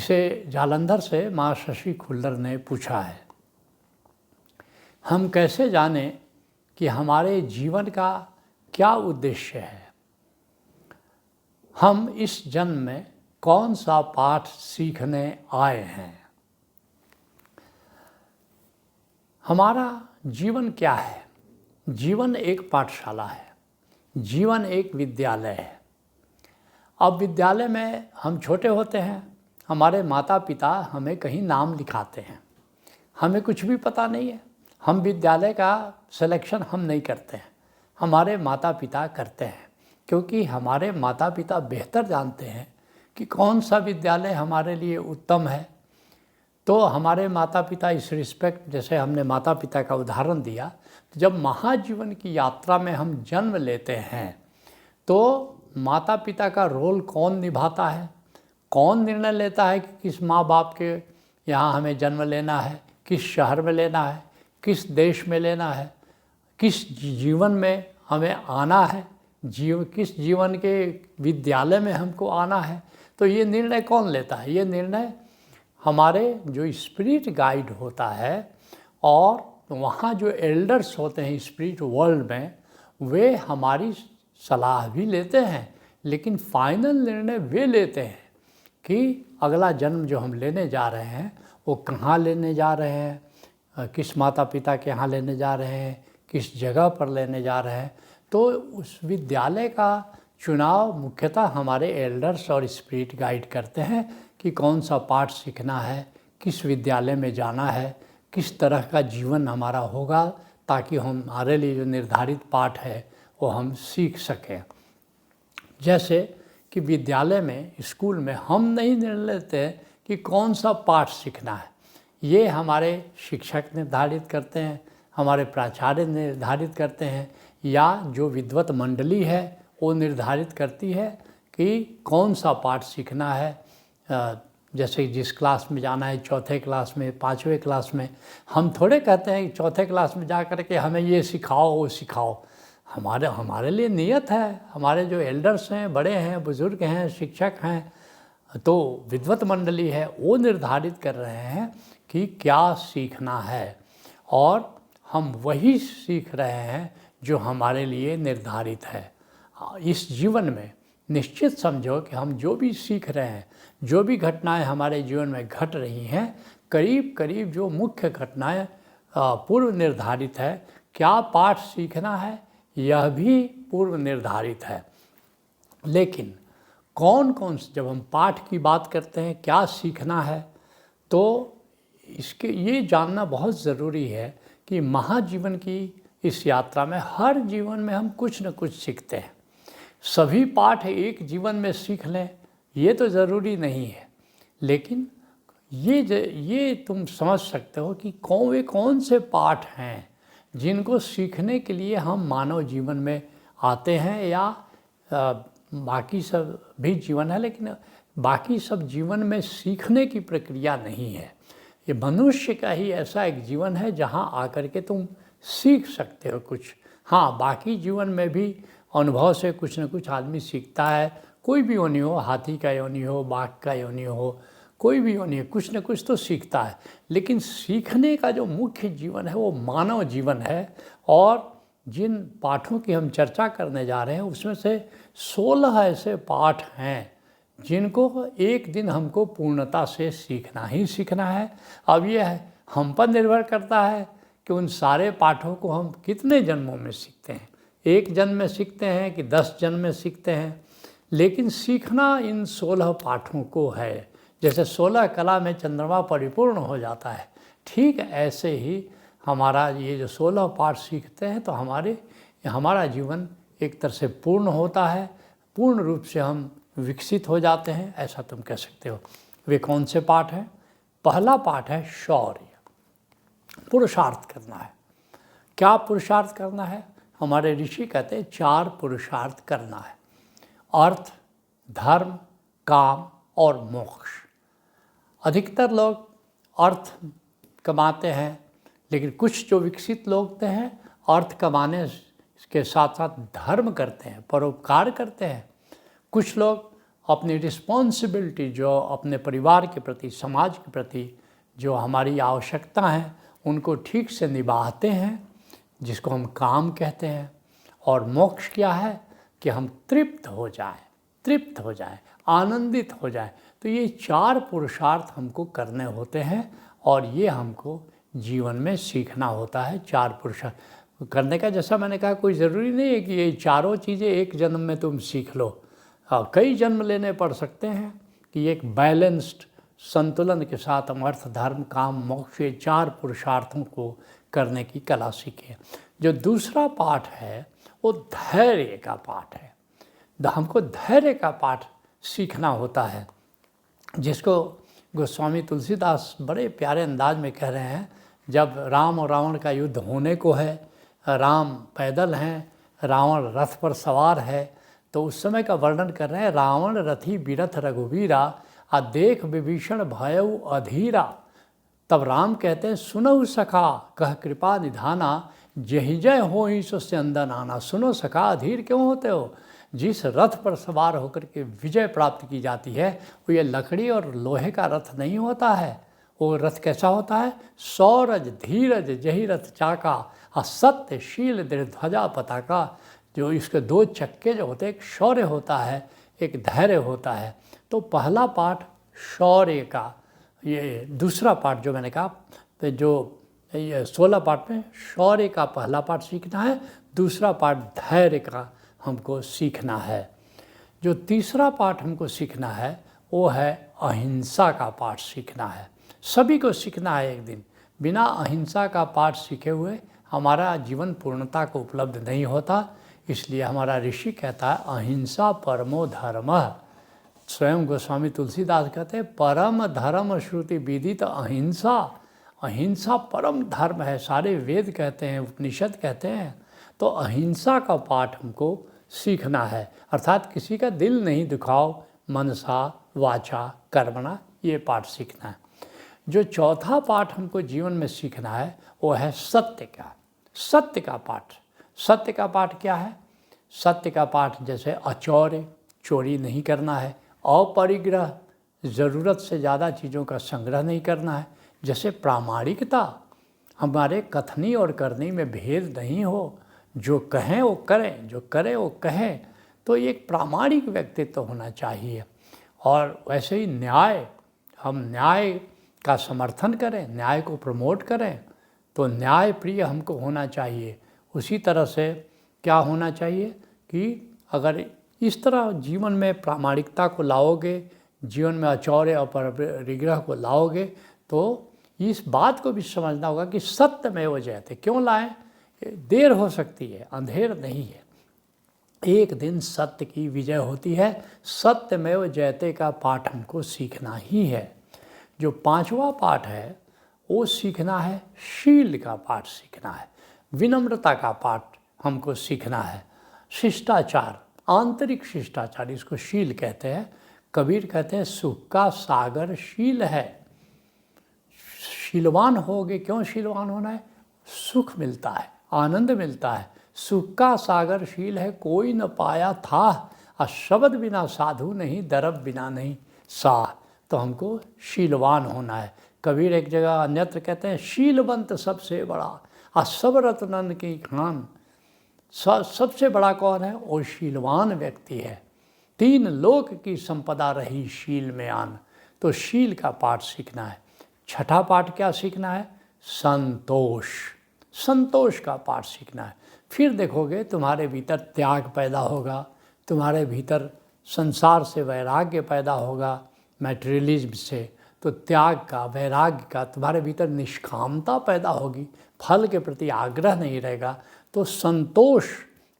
इसे जालंधर से माँ शशि खुल्लर ने पूछा है, हम कैसे जानें कि हमारे जीवन का क्या उद्देश्य है? हम इस जन्म में कौन सा पाठ सीखने आए हैं? हमारा जीवन क्या है? जीवन एक पाठशाला है, जीवन एक विद्यालय है। अब विद्यालय में हम छोटे होते हैं, हमारे माता पिता हमें कहीं नाम लिखाते हैं, हमें कुछ भी पता नहीं है। हम विद्यालय का सिलेक्शन हम नहीं करते हैं, हमारे माता पिता करते हैं, क्योंकि हमारे माता पिता बेहतर जानते हैं कि कौन सा विद्यालय हमारे लिए उत्तम है। तो हमारे माता पिता इस रिस्पेक्ट, जैसे हमने माता पिता का उदाहरण दिया, तो जब महाजीवन की यात्रा में हम जन्म लेते हैं तो माता पिता का रोल कौन निभाता है? कौन निर्णय लेता है कि किस माँ बाप के यहाँ हमें जन्म लेना है, किस शहर में लेना है, किस देश में लेना है, किस जीवन में हमें आना है, किस जीवन के विद्यालय में हमको आना है? तो ये निर्णय कौन लेता है? ये निर्णय हमारे जो स्पिरिट गाइड होता है, और वहाँ जो एल्डर्स होते हैं स्पिरिट वर्ल्ड में, वे हमारी सलाह भी लेते हैं, लेकिन फाइनल निर्णय वे लेते हैं कि अगला जन्म जो हम लेने जा रहे हैं वो कहाँ लेने जा रहे हैं, किस माता पिता के यहाँ लेने जा रहे हैं, किस जगह पर लेने जा रहे हैं। तो उस विद्यालय का चुनाव मुख्यतः हमारे एल्डर्स और स्पिरिट गाइड करते हैं कि कौन सा पाठ सीखना है, किस विद्यालय में जाना है, किस तरह का जीवन हमारा होगा, ताकि हमारे लिए जो निर्धारित पाठ है वो हम सीख सकें। जैसे कि विद्यालय में, स्कूल में हम नहीं निर्णय लेते कि कौन सा पाठ सीखना है, ये हमारे शिक्षक निर्धारित करते हैं, हमारे प्राचार्य निर्धारित करते हैं, या जो विद्वत मंडली है वो निर्धारित करती है कि कौन सा पाठ सीखना है। जैसे जिस क्लास में जाना है, चौथे क्लास में, पाँचवें क्लास में, हम थोड़े कहते हैं कि चौथे क्लास में जा कर के हमें ये सिखाओ वो सिखाओ। हमारे लिए नियत है, हमारे जो एल्डर्स हैं, बड़े हैं, बुज़ुर्ग हैं, शिक्षक हैं, तो विद्वत मंडली है, वो निर्धारित कर रहे हैं कि क्या सीखना है, और हम वही सीख रहे हैं जो हमारे लिए निर्धारित है। इस जीवन में निश्चित समझो कि हम जो भी सीख रहे हैं, जो भी घटनाएं हमारे जीवन में घट रही हैं, करीब करीब जो मुख्य घटनाएं पूर्व निर्धारित है। क्या पाठ सीखना है, यह भी पूर्व निर्धारित है। लेकिन कौन कौन से, जब हम पाठ की बात करते हैं क्या सीखना है, तो इसके ये जानना बहुत ज़रूरी है कि महाजीवन की इस यात्रा में हर जीवन में हम कुछ न कुछ सीखते हैं। सभी पाठ एक जीवन में सीख लें ये तो ज़रूरी नहीं है, लेकिन ये तुम समझ सकते हो कि वे कौन से पाठ हैं जिनको सीखने के लिए हम मानव जीवन में आते हैं, या बाकी सब भी जीवन है, लेकिन बाकी सब जीवन में सीखने की प्रक्रिया नहीं है। ये मनुष्य का ही ऐसा एक जीवन है जहाँ आकर के तुम सीख सकते हो कुछ। हाँ, बाकी जीवन में भी अनुभव से कुछ न कुछ आदमी सीखता है, कोई भी योनि हो, हाथी का योनि हो, बाघ का योनि हो, कोई भी योनि हो, कुछ न कुछ तो सीखता है। लेकिन सीखने का जो मुख्य जीवन है वो मानव जीवन है, और जिन पाठों की हम चर्चा करने जा रहे हैं उसमें से 16 ऐसे पाठ हैं जिनको एक दिन हमको पूर्णता से सीखना ही सीखना है। अब यह हम पर निर्भर करता है कि उन सारे पाठों को हम कितने जन्मों में सीखते हैं। एक जन्म में सीखते हैं कि 10 जन्म में सीखते हैं, लेकिन सीखना इन 16 पाठों को है। जैसे 16 कला में चंद्रमा परिपूर्ण हो जाता है, ठीक ऐसे ही हमारा ये जो 16 पाठ सीखते हैं तो हमारा जीवन एक तरह से पूर्ण होता है, पूर्ण रूप से हम विकसित हो जाते हैं, ऐसा तुम कह सकते हो। वे कौन से पाठ हैं? पहला पाठ है शौर्य, पुरुषार्थ करना है। क्या पुरुषार्थ करना है? हमारे ऋषि कहते हैं 4 पुरुषार्थ करना है: अर्थ, धर्म, काम और मोक्ष। अधिकतर लोग अर्थ कमाते हैं, लेकिन कुछ जो विकसित लोग हैं अर्थ कमाने के साथ साथ धर्म करते हैं, परोपकार करते हैं। कुछ लोग अपनी रिस्पॉन्सिबिलिटी, जो अपने परिवार के प्रति, समाज के प्रति जो हमारी आवश्यकता है उनको ठीक से निभाते हैं, जिसको हम काम कहते हैं। और मोक्ष क्या है कि हम तृप्त हो जाएं, आनंदित हो जाएं। तो ये 4 पुरुषार्थ हमको करने होते हैं और ये हमको जीवन में सीखना होता है। 4 पुरुषार्थ करने का, जैसा मैंने कहा, कोई ज़रूरी नहीं है कि ये चारों चीज़ें एक जन्म में तुम सीख लो। कई जन्म लेने पड़ सकते हैं कि एक बैलेंस्ड संतुलन के साथ हम अर्थ, धर्म, काम, मोक्ष, ये 4 पुरुषार्थों को करने की कला सीखें। जो दूसरा पाठ है वो धैर्य का पाठ है। हमको धैर्य का पाठ सीखना होता है, जिसको गोस्वामी तुलसीदास बड़े प्यारे अंदाज में कह रहे हैं। जब राम और रावण का युद्ध होने को है, राम पैदल हैं, रावण रथ पर सवार है, तो उस समय का वर्णन कर रहे हैं। रावण रथी बिरथ रघुवीरा, आ देख विभीषण भयउ अधीरा। तब राम कहते हैं, सुनऊ सखा कह कृपा निधाना, जहि जय हो ही सो स्यंदन आना। सुनो सखा, अधीर क्यों होते हो? जिस रथ पर सवार होकर के विजय प्राप्त की जाती है वो ये लकड़ी और लोहे का रथ नहीं होता है। वो रथ कैसा होता है? सौरज धीरज जही रथ चाका, असत्य शील दृढ़ ध्वजा पताका। जो इसके 2 चक्के जो होते हैं, एक शौर्य होता है, एक धैर्य होता है। तो पहला पाठ शौर्य का, ये दूसरा पाठ जो मैंने कहा, तो जो ये 16 पाठ में शौर्य का पहला पाठ सीखना है, दूसरा पाठ धैर्य का हमको सीखना है। जो तीसरा पाठ हमको सीखना है वो है अहिंसा का पाठ सीखना है। सभी को सीखना है एक दिन। बिना अहिंसा का पाठ सीखे हुए हमारा जीवन पूर्णता को उपलब्ध नहीं होता। इसलिए हमारा ऋषि कहता है, अहिंसा परमो धर्मः। स्वयं गोस्वामी तुलसीदास कहते हैं, परम धर्म श्रुति विदित अहिंसा। अहिंसा परम धर्म है, सारे वेद कहते हैं, उपनिषद कहते हैं। तो अहिंसा का पाठ हमको सीखना है, अर्थात किसी का दिल नहीं दुखाओ, मनसा वाचा कर्मणा, ये पाठ सीखना है। जो चौथा पाठ हमको जीवन में सीखना है वो है सत्य का पाठ। सत्य का पाठ क्या है? सत्य का पाठ जैसे अचौर्य, चोरी नहीं करना है, अपरिग्रह, ज़रूरत से ज़्यादा चीज़ों का संग्रह नहीं करना है, जैसे प्रामाणिकता, हमारे कथनी और करनी में भेद नहीं हो, जो कहें वो करें, जो करें वो कहें। तो ये एक प्रामाणिक व्यक्तित्व होना चाहिए। और वैसे ही न्याय, हम न्याय का समर्थन करें, न्याय को प्रमोट करें, तो न्याय प्रिय हमको होना चाहिए। उसी तरह से क्या होना चाहिए कि अगर इस तरह जीवन में प्रामाणिकता को लाओगे, जीवन में अचौर्य और परिग्रह को लाओगे, तो इस बात को भी समझना होगा कि सत्य में वो जयते। क्यों लाएं? देर हो सकती है, अंधेर नहीं है। एक दिन सत्य की विजय होती है। सत्य में वो जयते का पाठ हमको सीखना ही है। जो 5वां पाठ है वो सीखना है, शील का पाठ सीखना है, विनम्रता का पाठ हमको सीखना है, शिष्टाचार, आंतरिक शिष्टाचार, इसको शील कहते हैं। कबीर कहते हैं, सुख का सागर शील है। शीलवान होगे, क्यों शीलवान होना है? सुख मिलता है, आनंद मिलता है। सुख का सागर शील है, कोई न पाया था, शब्द बिना साधु नहीं, दरब बिना नहीं साह। तो हमको शीलवान होना है। कबीर एक जगह अन्यत्र कहते हैं, शीलवंत सबसे बड़ा, सब रत्नन की खान। सबसे बड़ा कौन है? वो शीलवान व्यक्ति है। 3 लोक की संपदा रही शील में आन। तो शील का पाठ सीखना है। छठा पाठ क्या सीखना है? संतोष। संतोष का पाठ सीखना है। फिर देखोगे तुम्हारे भीतर त्याग पैदा होगा, तुम्हारे भीतर संसार से वैराग्य पैदा होगा, मैटेरियलिज्म से। तो त्याग का, वैराग्य का, तुम्हारे भीतर निष्कामता पैदा होगी, फल के प्रति आग्रह नहीं रहेगा। तो संतोष,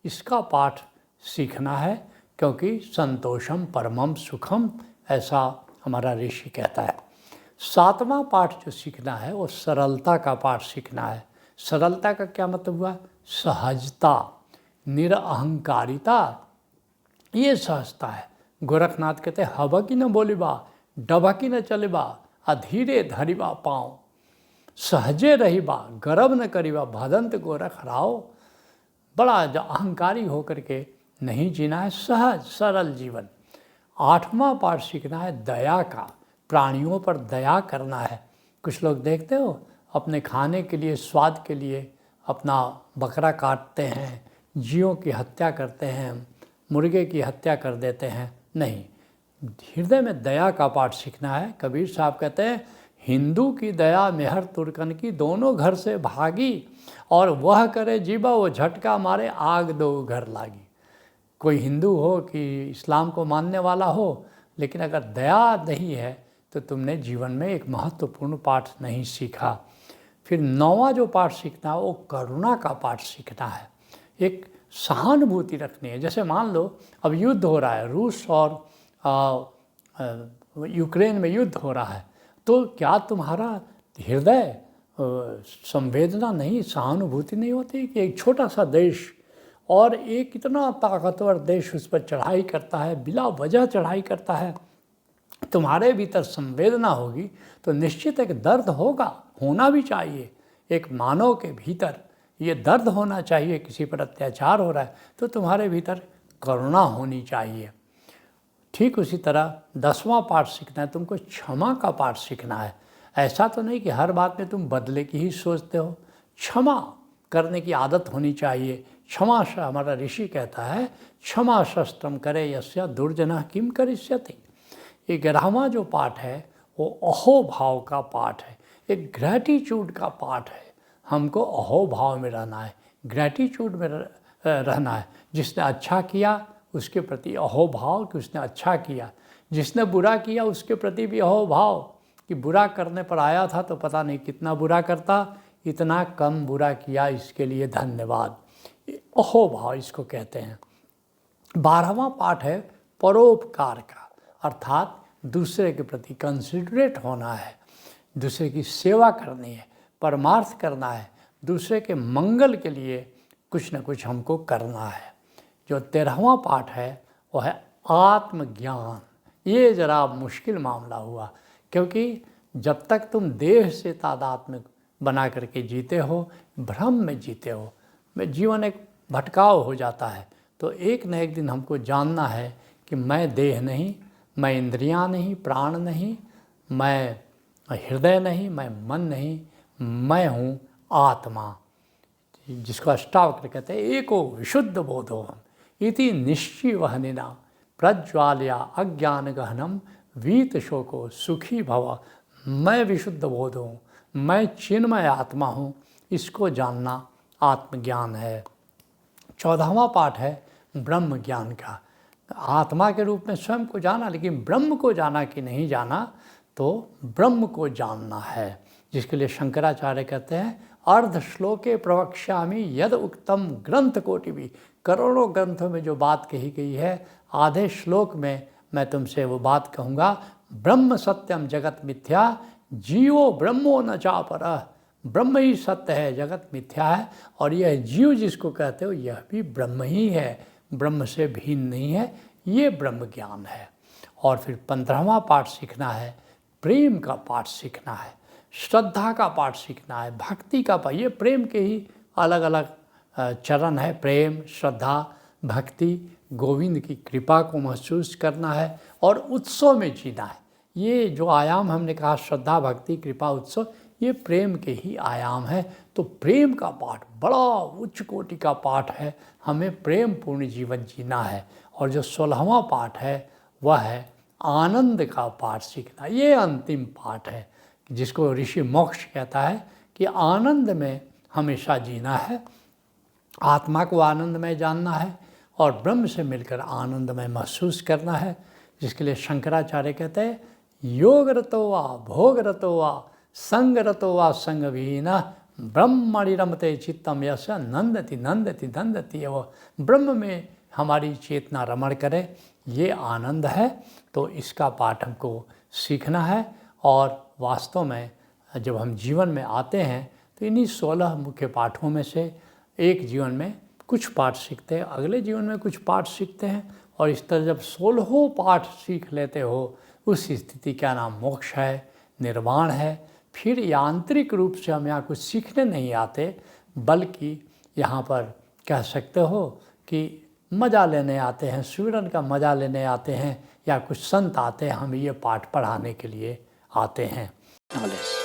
इसका पाठ सीखना है, क्योंकि संतोषम परमम सुखम, ऐसा हमारा ऋषि कहता है। 7वां पाठ जो सीखना है वो सरलता का पाठ सीखना है। सरलता का क्या मतलब हुआ? सहजता, निरअहंकारिता, ये सहजता है। गोरखनाथ कहते हैं, हबकी न बोलिबा, डबकी न चलिबा, अधीरे धरिबा पाँव, सहजे रहिबा, गर्व न करिबा, भदंत गोरख राव। बड़ा अहंकारी होकर के नहीं जीना है, सहज सरल जीवन। 8वां पाठ सीखना है दया का, प्राणियों पर दया करना है। कुछ लोग देखते हो अपने खाने के लिए, स्वाद के लिए अपना बकरा काटते हैं, जीवों की हत्या करते हैं, मुर्गे की हत्या कर देते हैं। नहीं, हृदय में दया का पाठ सीखना है। कबीर साहब कहते हैं, हिंदू की दया मेहर तुर्कन की, दोनों घर से भागी, और वह करे जीवा वो झटका मारे, आग दो घर लागी। कोई हिंदू हो कि इस्लाम को मानने वाला हो, लेकिन अगर दया नहीं है तो तुमने जीवन में एक महत्वपूर्ण पाठ नहीं सीखा। फिर 9वां जो पाठ सीखना है वो करुणा का पाठ सीखना है। एक सहानुभूति रखनी है। जैसे मान लो अब युद्ध हो रहा है, रूस और यूक्रेन में युद्ध हो रहा है, तो क्या तुम्हारा हृदय संवेदना नहीं, सहानुभूति नहीं होती कि एक छोटा सा देश और एक इतना ताकतवर देश उस पर चढ़ाई करता है, बिला वजह चढ़ाई करता है। तुम्हारे भीतर संवेदना होगी तो निश्चित एक दर्द होगा, होना भी चाहिए। एक मानव के भीतर ये दर्द होना चाहिए, किसी पर अत्याचार हो रहा है तो तुम्हारे भीतर करुणा होनी चाहिए। ठीक उसी तरह 10वां पाठ सीखना है, तुमको क्षमा का पाठ सीखना है। ऐसा तो नहीं कि हर बात में तुम बदले की ही सोचते हो, क्षमा करने की आदत होनी चाहिए। क्षमा, हमारा ऋषि कहता है, क्षमा शस्त्रम करे यस्य दुर्जनः किम करिष्यति। ये 11वां जो पाठ है वो अहोभाव का पाठ है, एक ग्रैटिट्यूड का पाठ है। हमको अहोभाव में रहना है, ग्रैटिट्यूड में रहना है। जिसने अच्छा किया उसके प्रति अहोभाव कि उसने अच्छा किया, जिसने बुरा किया उसके प्रति भी अहोभाव कि बुरा करने पर आया था तो पता नहीं कितना बुरा करता, इतना कम बुरा किया, इसके लिए धन्यवाद। अहोभाव इसको कहते हैं। 12वां पाठ है परोपकार का, अर्थात दूसरे के प्रति कंसिडरेट होना है, दूसरे की सेवा करनी है, परमार्थ करना है, दूसरे के मंगल के लिए कुछ न कुछ हमको करना है। जो 13वां पाठ है वो है आत्मज्ञान। ये ज़रा मुश्किल मामला हुआ, क्योंकि जब तक तुम देह से तादात्म्य बना करके जीते हो, भ्रम में जीते हो, में जीवन एक भटकाव हो जाता है। तो एक न एक दिन हमको जानना है कि मैं देह नहीं, मैं इंद्रियां नहीं, प्राण नहीं, मैं हृदय नहीं, मैं मन नहीं, मैं हूँ आत्मा, जिसको अष्टावक्र कहते हैं एको विशुद्ध बोधोहम इति निश्चिवहनिना प्रज्वालया अज्ञान गहनम वीत शोको सुखी भव। मैं विशुद्ध बोध हूँ, मैं चिन्मय आत्मा हूँ, इसको जानना आत्मज्ञान है। 14वां पाठ है ब्रह्म ज्ञान का। आत्मा के रूप में स्वयं को जाना, लेकिन ब्रह्म को जाना कि नहीं जाना, तो ब्रह्म को जानना है, जिसके लिए शंकराचार्य कहते हैं अर्ध श्लोके प्रवक्ष्यामि यद उक्तम ग्रंथ कोटि भी। करोड़ों ग्रंथों में जो बात कही गई है, आधे श्लोक में मैं तुमसे वो बात कहूँगा। ब्रह्म सत्यम जगत मिथ्या, जीवो ब्रह्मो न चापरः। ब्रह्म ही सत्य है, जगत मिथ्या है, और यह जीव जिसको कहते हो यह भी ब्रह्म ही है, ब्रह्म से भिन्न नहीं है। ये ब्रह्म ज्ञान है। और फिर 15वां पाठ सीखना है, प्रेम का पाठ सीखना है, श्रद्धा का पाठ सीखना है, भक्ति का पाठ। ये प्रेम के ही अलग अलग चरण है, प्रेम, श्रद्धा, भक्ति, गोविंद की कृपा को महसूस करना है और उत्सव में जीना है। ये जो आयाम हमने कहा, श्रद्धा, भक्ति, कृपा, उत्सव, ये प्रेम के ही आयाम है। तो प्रेम का पाठ बड़ा उच्च कोटि का पाठ है, हमें प्रेम पूर्ण जीवन जीना है। और जो 16वां पाठ है वह है आनंद का पाठ सीखना। ये अंतिम पाठ है, जिसको ऋषि मोक्ष कहता है कि आनंद में हमेशा जीना है, आत्मा को आनंदमय जानना है और ब्रह्म से मिलकर आनंदमय महसूस करना है। जिसके लिए शंकराचार्य कहते हैं योग रतो वा भोग रतो वा संग रतो वा संग विहीनः ब्रह्मणि रमते चित्तम यस्य नंदति नंदति नंदति। वो ब्रह्म में हमारी चेतना रमण करे, ये आनंद है। तो इसका पाठ हमको सीखना है। और वास्तव में जब हम जीवन में आते हैं तो इन्हीं 16 मुख्य पाठों में से एक जीवन में कुछ पाठ सीखते हैं, अगले जीवन में कुछ पाठ सीखते हैं, और इस तरह जब 16 पाठ सीख लेते हो, उस स्थिति का नाम मोक्ष है, निर्वाण है। फिर यांत्रिक रूप से हम यहाँ कुछ सीखने नहीं आते, बल्कि यहाँ पर कह सकते हो कि मज़ा लेने आते हैं, स्वीडन का मज़ा लेने आते हैं, या कुछ संत आते हैं, हमें ये पाठ पढ़ाने के लिए आते हैं। नॉलेज